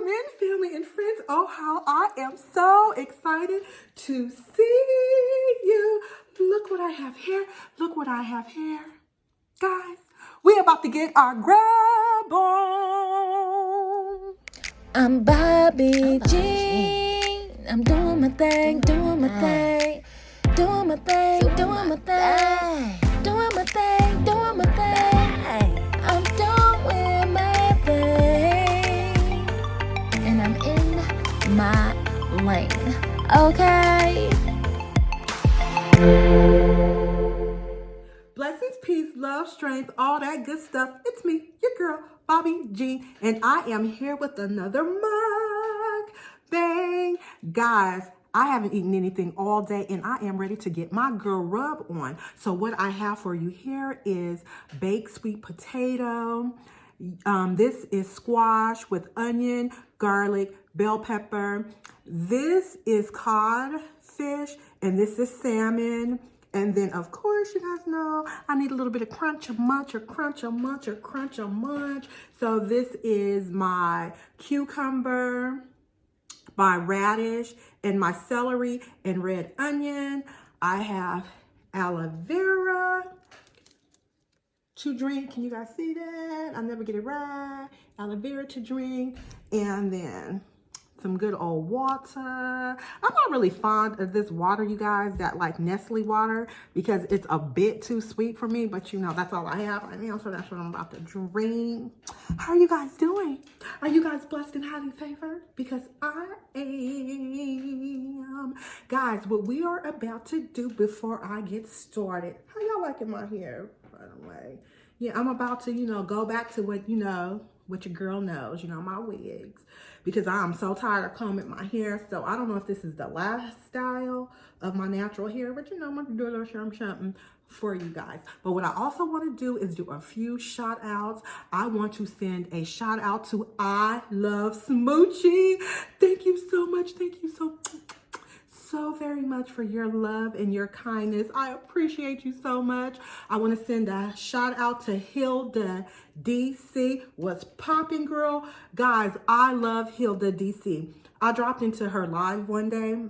in, family and friends. Oh, how I am so excited to see you. Look what I have here. Look what I have here. Guys, we're about to get our grab on. I'm Bobbie Jean. I'm doing my thing, doing my thing, doing my thing, doing my thing, doing my thing, doing my thing. I'm doing my thing, and I'm in my lane. Okay. Blessings, peace, love, strength, all that good stuff. It's me, your girl, Bobbie Jean, and I am here with another mug bang. Guys, I haven't eaten anything all day, and I am ready to get my girl rub on. So what I have for you here is baked sweet potato. This is squash with onion, garlic, bell pepper. This is cod fish, and this is salmon. And then, of course, you guys know I need a little bit of crunch, a munch, or crunch, a munch, or crunch, a munch. So this is my cucumber, my radish, and my celery and red onion. I have aloe vera to drink. Can you guys see that? I never get it right. Aloe vera to drink. And then some good old water. I'm not really fond of this water, you guys, that like Nestle water, because it's a bit too sweet for me, but you know, that's all I have right now, so that's what I'm about to drink. How are you guys doing? Are you guys blessed and highly favored? Because I am. Guys, what we are about to do before I get started, how y'all liking my hair, by the way? Yeah, I'm about to, go back to what, what your girl knows, my wigs, because I'm so tired of combing my hair. So I don't know if this is the last style of my natural hair, but I'm gonna do a little something for you guys. But what I also want to do is do a few shout outs. I want to send a shout out to I Love Smoochie. Thank you so much. Thank you so very much for your love and your kindness. I appreciate you so much. I want to send a shout out to Hilda DC. What's popping, girl? Guys, I love Hilda DC. I dropped into her live one day.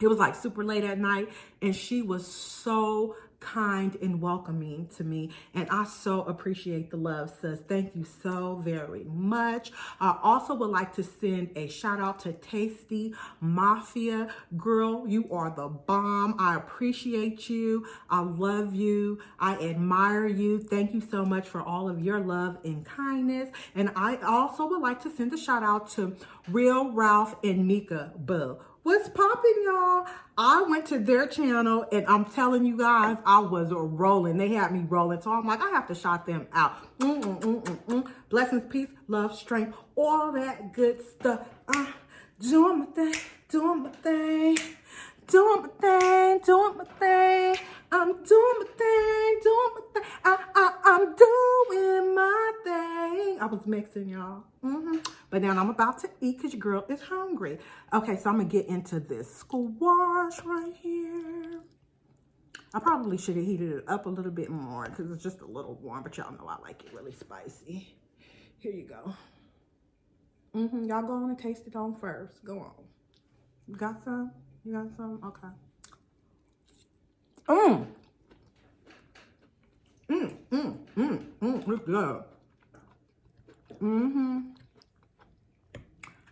It was like super late at night, and she was so kind and welcoming to me, and I so appreciate the love, sis. Thank you so very much. I also would like to send a shout out to Tasty Mafia. Girl, you are the bomb. I appreciate you. I love you. I admire you. Thank you so much for all of your love and kindness. And I also would like to send a shout out to Real Ralph and Mika Boo. What's popping, y'all? I went to their channel, and I'm telling you guys, I was rolling. They had me rolling. So I'm like, I have to shout them out. Blessings, peace, love, strength, all that good stuff. Doing my thing, doing my thing, doing my thing, doing my thing. I'm doing my thing, doing my thing. I'm doing my thing. I was mixing, y'all. But now I'm about to eat because your girl is hungry. Okay, so I'm going to get into this squash right here. I probably should have heated it up a little bit more because it's just a little warm, but y'all know I like it really spicy. Here you go. Y'all go on and taste it on first. Go on. You got some? You got some? Okay. It's good.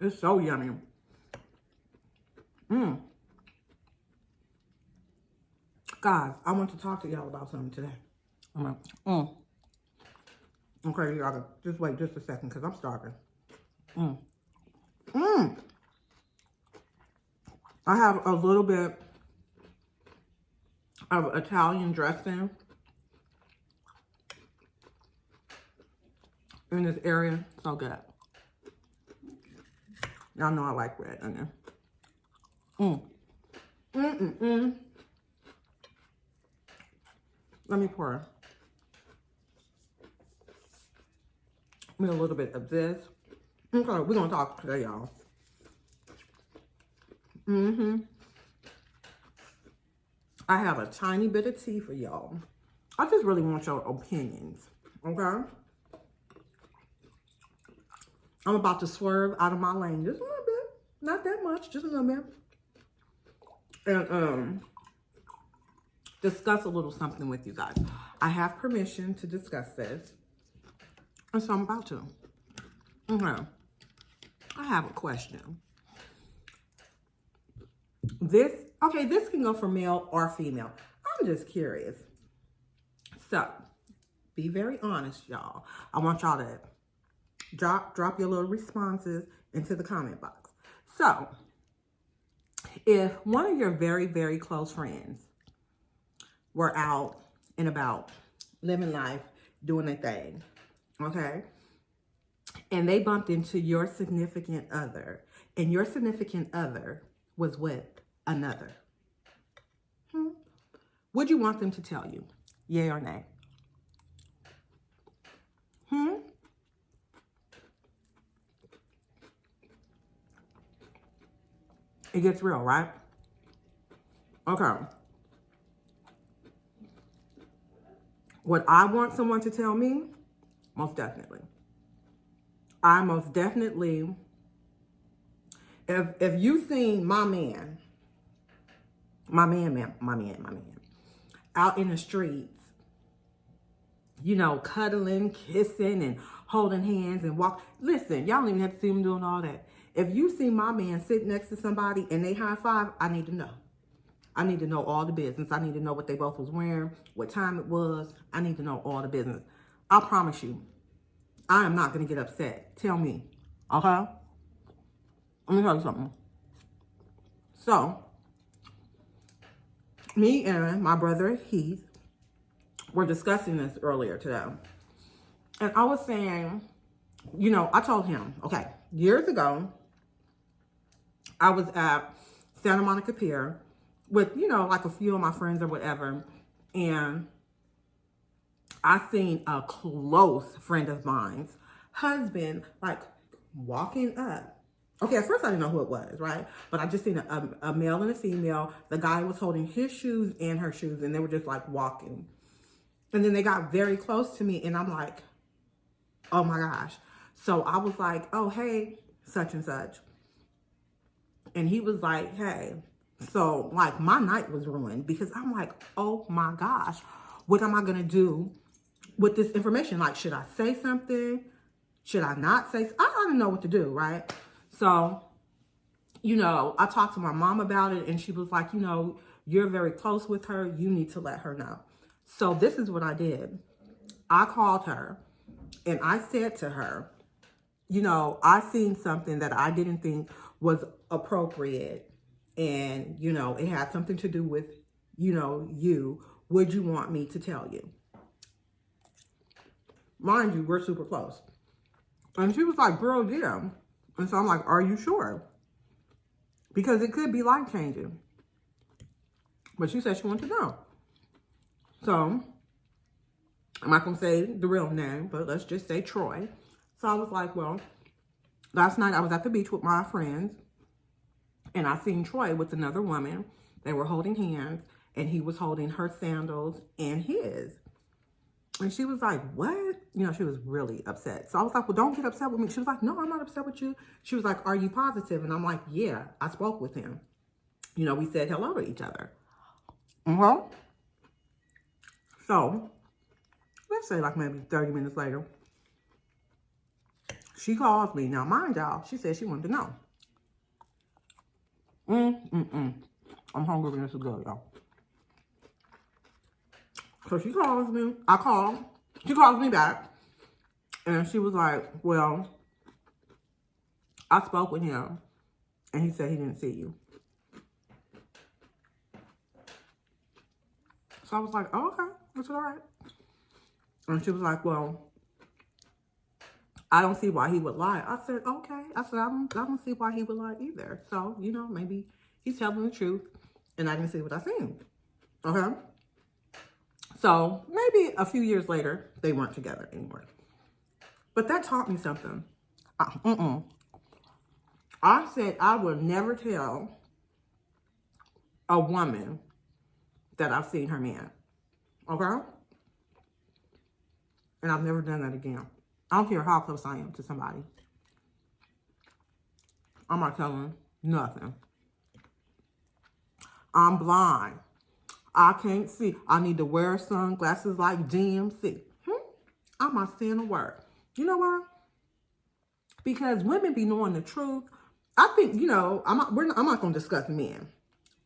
It's so yummy. Guys, I want to talk to y'all about something today. Okay, y'all, just wait just a second because I'm starving. I have a little bit of Italian dressing in this area. So good. Y'all know I like red onion. Let me pour me a little bit of this. Okay, we're gonna talk today, y'all. I have a tiny bit of tea for y'all. I just really want your opinions, okay? I'm about to swerve out of my lane just a little bit. Not that much, just a little bit. And discuss a little something with you guys. I have permission to discuss this. And so I'm about to. Okay. I have a question. This can go for male or female. I'm just curious. So, be very honest, y'all. I want y'all to drop your little responses into the comment box. So, if one of your very, very close friends were out and about, living life, doing their thing, okay? And they bumped into your significant other, and your significant other was with another. Would you want them to tell you? Yay or nay? It gets real, right? Okay. Would I want someone to tell me? Most definitely. I most definitely, if you've seen my man, out in the streets, you know, cuddling, kissing, and holding hands and walk. Listen, y'all don't even have to see him doing all that. If you see my man sit next to somebody and they high five, I need to know. I need to know all the business. I need to know what they both was wearing, what time it was. I need to know all the business. I promise you, I am not going to get upset. Tell me. Okay? Let me tell you something. So, me and my brother Heath were discussing this earlier today. And I was saying, you know, I told him, okay, years ago, I was at Santa Monica Pier with, you know, like a few of my friends or whatever. And I seen a close friend of mine's husband, like, walking up. Okay, at first I didn't know who it was, right? But I just seen a male and a female. The guy was holding his shoes and her shoes, and they were just, like, walking. And then they got very close to me, and I'm like, oh, my gosh. So I was like, oh, hey, such and such. And he was like, hey. So, like, my night was ruined because I'm like, oh, my gosh. What am I going to do with this information? Like, should I say something? Should I not say? I don't know what to do, right? So, you know, I talked to my mom about it, and she was like, you know, you're very close with her. You need to let her know. So this is what I did. I called her, and I said to her, you know, I seen something that I didn't think was appropriate, and, you know, it had something to do with, you know, you. Would you want me to tell you? Mind you, we're super close. And she was like, girl, yeah. And so I'm like, are you sure? Because it could be life-changing. But she said she wanted to know. So, I'm not going to say the real name, but let's just say Troy. So I was like, well, last night I was at the beach with my friends, and I seen Troy with another woman. They were holding hands, and he was holding her sandals and his. And she was like, what? You know, she was really upset. So I was like, well, don't get upset with me. She was like, no, I'm not upset with you. She was like, are you positive? And I'm like, yeah, I spoke with him. You know, we said hello to each other. So, let's say like maybe 30 minutes later, she calls me. Now, mind y'all, she said she wanted to know. I'm hungry when this is good, y'all. So she calls me. I call. She calls me back. And she was like, well, I spoke with him, and he said he didn't see you. So I was like, oh, okay. That's all right. And she was like, well, I don't see why he would lie. I said, okay. I said, I don't see why he would lie either. So, you know, maybe he's telling the truth, and I didn't see what I seen. Okay? So, maybe a few years later, they weren't together anymore. But that taught me something. I said I would never tell a woman that I've seen her man. Okay? And I've never done that again. I don't care how close I am to somebody. I'm not telling nothing. I'm blind. I can't see. I need to wear sunglasses like DMC. I'm not saying a word. You know why? Because women be knowing the truth. I think, you know, I'm not going to discuss men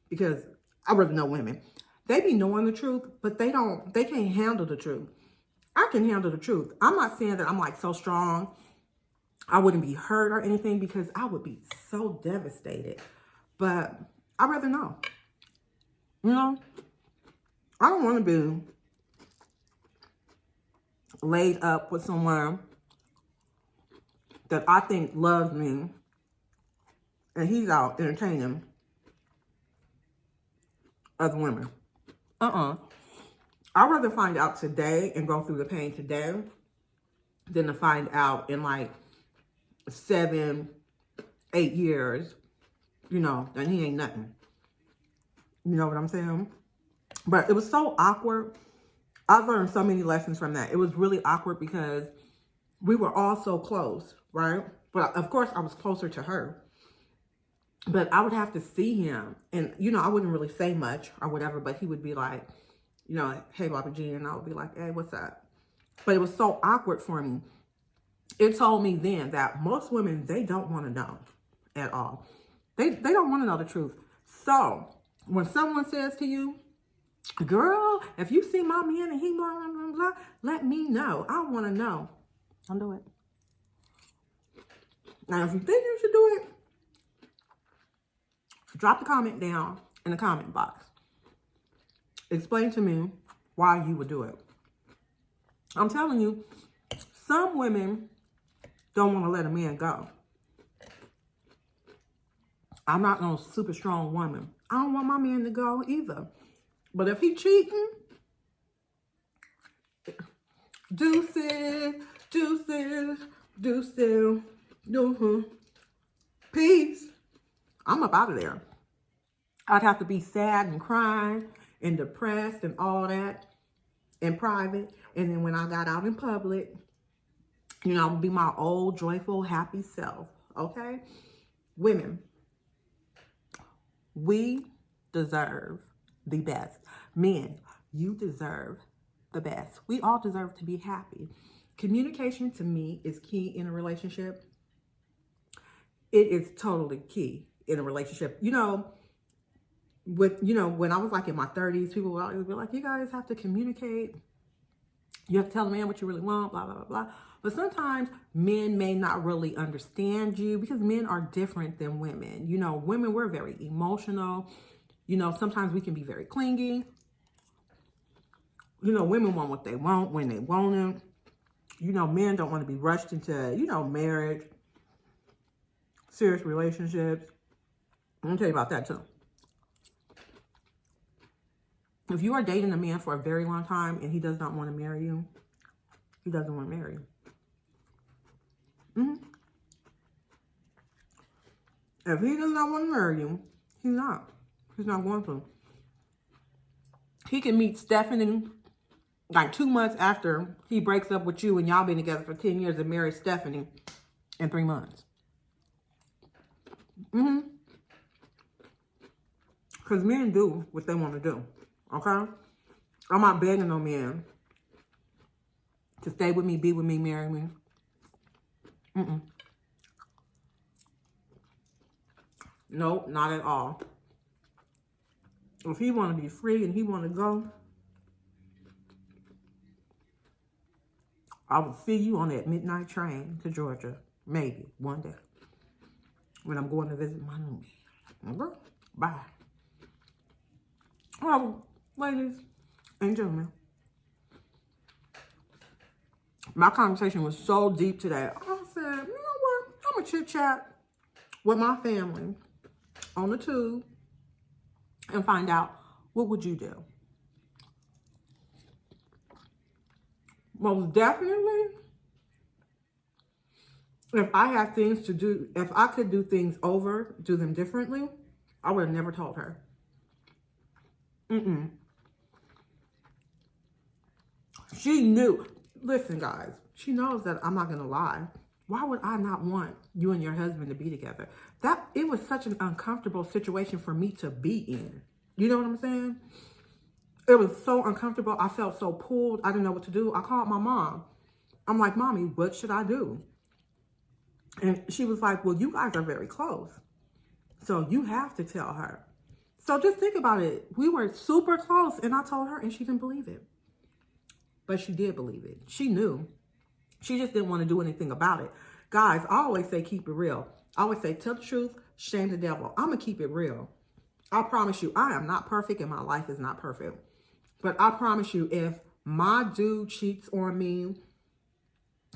because I really know women. They be knowing the truth, but they can't handle the truth. I can handle the truth. I'm not saying that I'm like so strong. I wouldn't be hurt or anything because I would be so devastated. But I'd rather know. You know, I don't want to be laid up with someone that I think loves me and he's out entertaining other women. I'd rather find out today and go through the pain today than to find out in like 7, 8 years, you know, that he ain't nothing. You know what I'm saying? But it was so awkward. I've learned so many lessons from that. It was really awkward because we were all so close, right? But of course, I was closer to her. But I would have to see him. And, you know, I wouldn't really say much or whatever. But he would be like, you know, hey, Bobbie G. And I would be like, hey, what's up? But it was so awkward for me. It told me then that most women, they don't want to know at all. They don't want to know the truth. So when someone says to you, girl, if you see my man and he blah, blah, blah, blah, let me know. I want to know. Don't do it. Now, if you think you should do it, drop the comment down in the comment box. Explain to me why you would do it. I'm telling you, some women don't want to let a man go. I'm not no super strong woman. I don't want my man to go either. But if he cheating, deuces, peace. I'm up out of there. I'd have to be sad and crying and depressed and all that in private. And then when I got out in public, you know, I would be my old, joyful, happy self. Okay? Women, we deserve the best. Men, you deserve the best. We all deserve to be happy. Communication to me is key in a relationship. It is totally key in a relationship. You know, when I was like in my 30s, people would always be like, you guys have to communicate. You have to tell the man what you really want, blah, blah, blah, blah. But sometimes men may not really understand you because men are different than women. You know, women, we're very emotional. You know, sometimes we can be very clingy. You know, women want what they want when they want it. You know, men don't want to be rushed into, you know, marriage, serious relationships. I'm going to tell you about that too. If you are dating a man for a very long time and he does not want to marry you, he doesn't want to marry you. If he does not want to marry you, he's not. He's not going to. He can meet Stephanie like 2 months after he breaks up with you and y'all been together for 10 years and marry Stephanie in 3 months. Because men do what they want to do. Okay? I'm not begging no man to stay with me, be with me, marry me. Nope, not at all. If he want to be free and he want to go, I will see you on that midnight train to Georgia. Maybe one day. When I'm going to visit my new man. Okay? Bye. Well, ladies and gentlemen, my conversation was so deep today. I said, you know what? I'm going to chit-chat with my family on the tube and find out, what would you do? Most definitely, if I had things to do, if I could do things over, do them differently, I would have never told her. She knew. Listen, guys, she knows that I'm not going to lie. Why would I not want you and your husband to be together? It was such an uncomfortable situation for me to be in. You know what I'm saying? It was so uncomfortable. I felt so pulled. I didn't know what to do. I called my mom. I'm like, Mommy, what should I do? And she was like, well, you guys are very close, so you have to tell her. So just think about it. We were super close, and I told her, and she didn't believe it. But she did believe it. She knew. She just didn't want to do anything about it. Guys, I always say keep it real. I always say tell the truth, shame the devil. I'm going to keep it real. I promise you, I am not perfect, and my life is not perfect. But I promise you, if my dude cheats on me,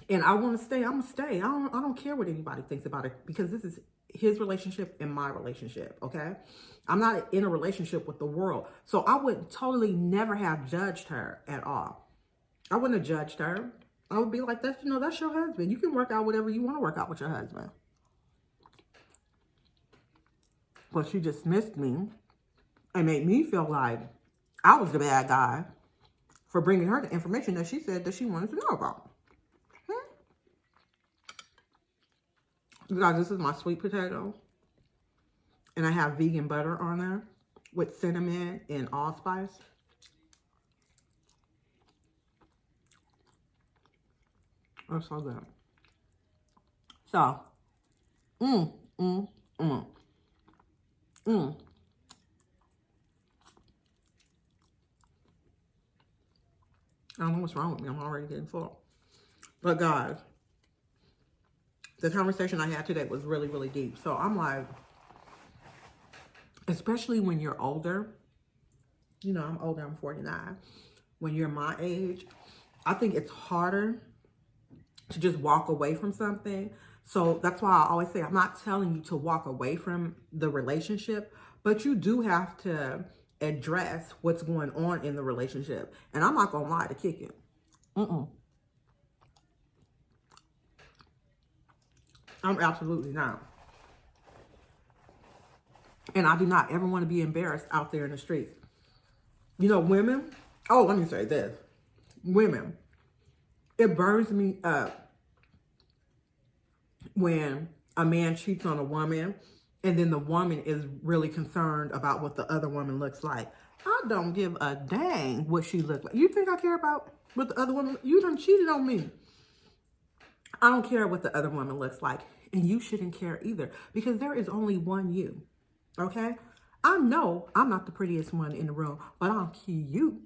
and I want to stay, I'm going to stay. I don't care what anybody thinks about it, because this is his relationship and my relationship, okay? I'm not in a relationship with the world. So I would totally never have judged her at all. I wouldn't have judged her. I would be like, that's your husband. You can work out whatever you want to work out with your husband. But she dismissed me and made me feel like I was the bad guy for bringing her the information that she said that she wanted to know about. You guys, this is my sweet potato. And I have vegan butter on there with cinnamon and allspice. That's so good. So, I don't know what's wrong with me. I'm already getting full. But guys, the conversation I had today was really, really deep. So I'm like, especially when you're older, you know, I'm older, I'm 49. When you're my age, I think it's harder to just walk away from something. So that's why I always say, I'm not telling you to walk away from the relationship, but you do have to address what's going on in the relationship. And I'm not going to lie to kick it. I'm absolutely not. And I do not ever want to be embarrassed out there in the streets. You know, women, oh, let me say this. Women, it burns me up when a man cheats on a woman and then the woman is really concerned about what the other woman looks like. I don't give a dang what she looks like. You think I care about what the other woman, you done cheated on me. I don't care what the other woman looks like, and you shouldn't care either, because there is only one you, okay? I know I'm not the prettiest one in the room, but I'm cute.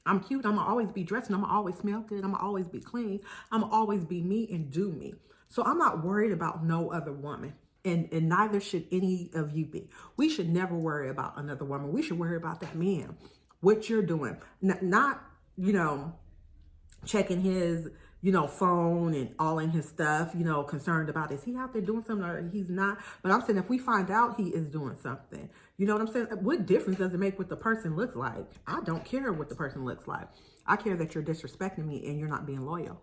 I'm cute. I'm going to always be dressed, and I'm going to always smell good. I'm going to always be clean. I'm going to always be me and do me. So I'm not worried about no other woman, and neither should any of you be. We should never worry about another woman. We should worry about that man, what you're doing. Not, you know, checking his, you know, phone and all in his stuff, you know, concerned about, is he out there doing something or he's not? But I'm saying, if we find out he is doing something, you know what I'm saying? What difference does it make what the person looks like? I don't care what the person looks like. I care that you're disrespecting me and you're not being loyal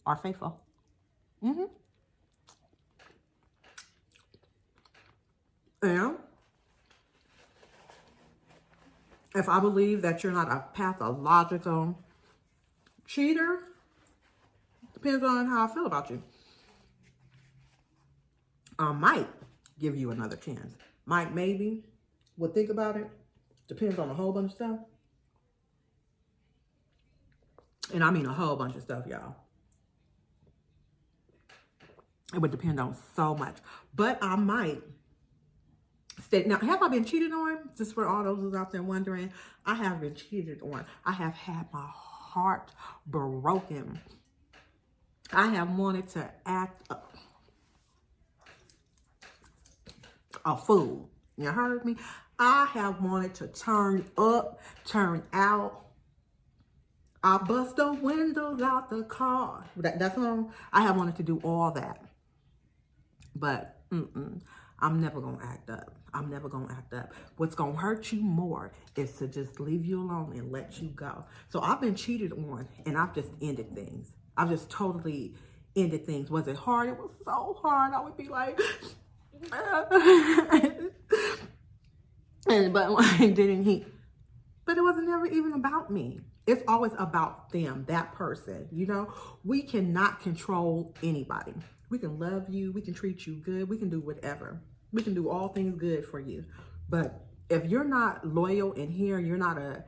or faithful. And if I believe that you're not a pathological cheater, depends on how I feel about you. I might give you another chance. Might, maybe, would think about it. Depends on a whole bunch of stuff. And I mean a whole bunch of stuff, y'all. It would depend on so much. But I might stay. Now, have I been cheated on? Just for all those who's out there wondering, I have been cheated on. I have had my heart broken. I have wanted to act a fool. You heard me? I have wanted to turn up, turn out. I bust the windows out the car. That's all. I have wanted to do all that. But I'm never going to act up. I'm never going to act up. What's going to hurt you more is to just leave you alone and let you go. So I've been cheated on, and I've just ended things. I've just totally ended things. Was it hard? It was so hard. I would be like, but it wasn't never even about me. It's always about them, that person. You know, we cannot control anybody. We can love you. We can treat you good. We can do whatever. We can do all things good for you. But if you're not loyal in here, you're not a,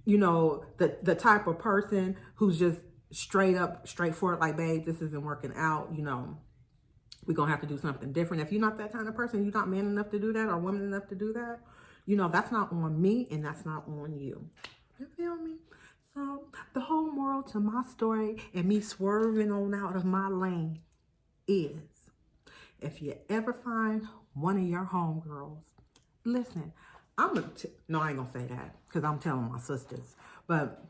you know, the type of person who's just straight up, straightforward, like, babe, this isn't working out, you know, we're going to have to do something different. If you're not that kind of person, you're not man enough to do that or woman enough to do that, you know, that's not on me and that's not on you. You feel me? So the whole moral to my story and me swerving on out of my lane is, if you ever find one of your homegirls, listen, no, I ain't gonna say that because I'm telling my sisters, but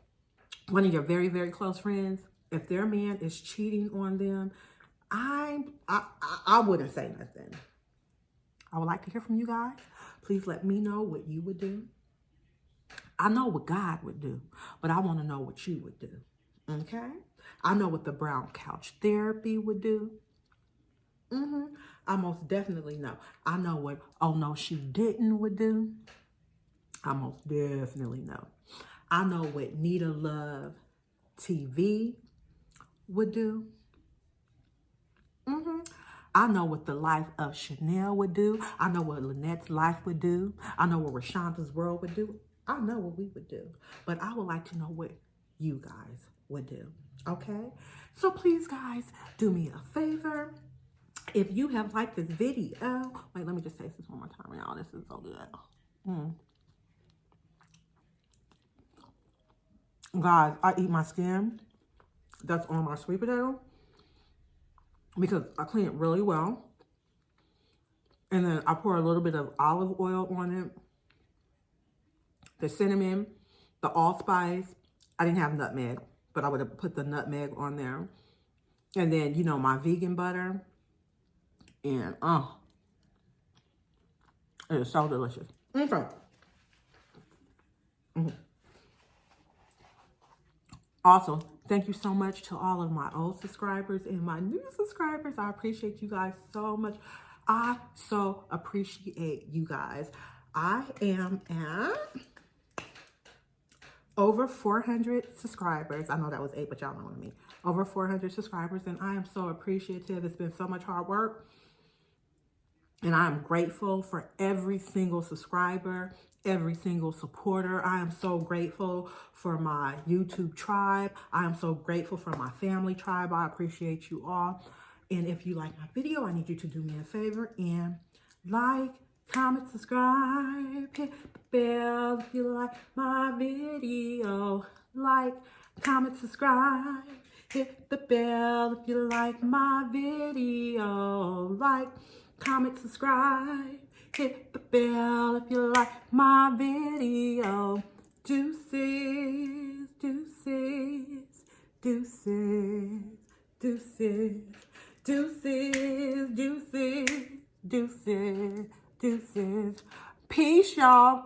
one of your very, very close friends, if their man is cheating on them, I wouldn't say nothing. I would like to hear from you guys. Please let me know what you would do. I know what God would do, but I want to know what you would do. Okay? I know what the brown couch therapy would do. I most definitely know. I know what oh no she didn't would do. I most definitely know. I know what Nita Love TV would do. I know what the life of Chanel would do. I know what Lynette's life would do. I know what Rashanda's world would do. I know what we would do. But I would like to know what you guys would do. Okay? So please, guys, do me a favor. If you have liked this video, wait, let me just taste this one more time, y'all. This is so good. Guys, I eat my skin that's on my sweet potato because I clean it really well. And then I pour a little bit of olive oil on it, the cinnamon, the allspice. I didn't have nutmeg, but I would have put the nutmeg on there. And then, you know, my vegan butter. And, it is so delicious. Okay. Also, thank you so much to all of my old subscribers and my new subscribers. I appreciate you guys so much. I so appreciate you guys. I am at over 400 subscribers. I know that was 8, but y'all know what I mean. Over 400 subscribers, and I am so appreciative. It's been so much hard work. And I am grateful for every single subscriber, every single supporter. I am so grateful for my YouTube tribe. I am so grateful for my family tribe. I appreciate you all. And if you like my video, I need you to do me a favor and like, comment, subscribe, hit the bell if you like my video. Like, comment, subscribe, hit the bell if you like my video. Like, comment, subscribe, hit the bell if you like my video. Deuces, deuces, deuces, deuces, deuces, deuces, deuces, deuces. Peace, y'all.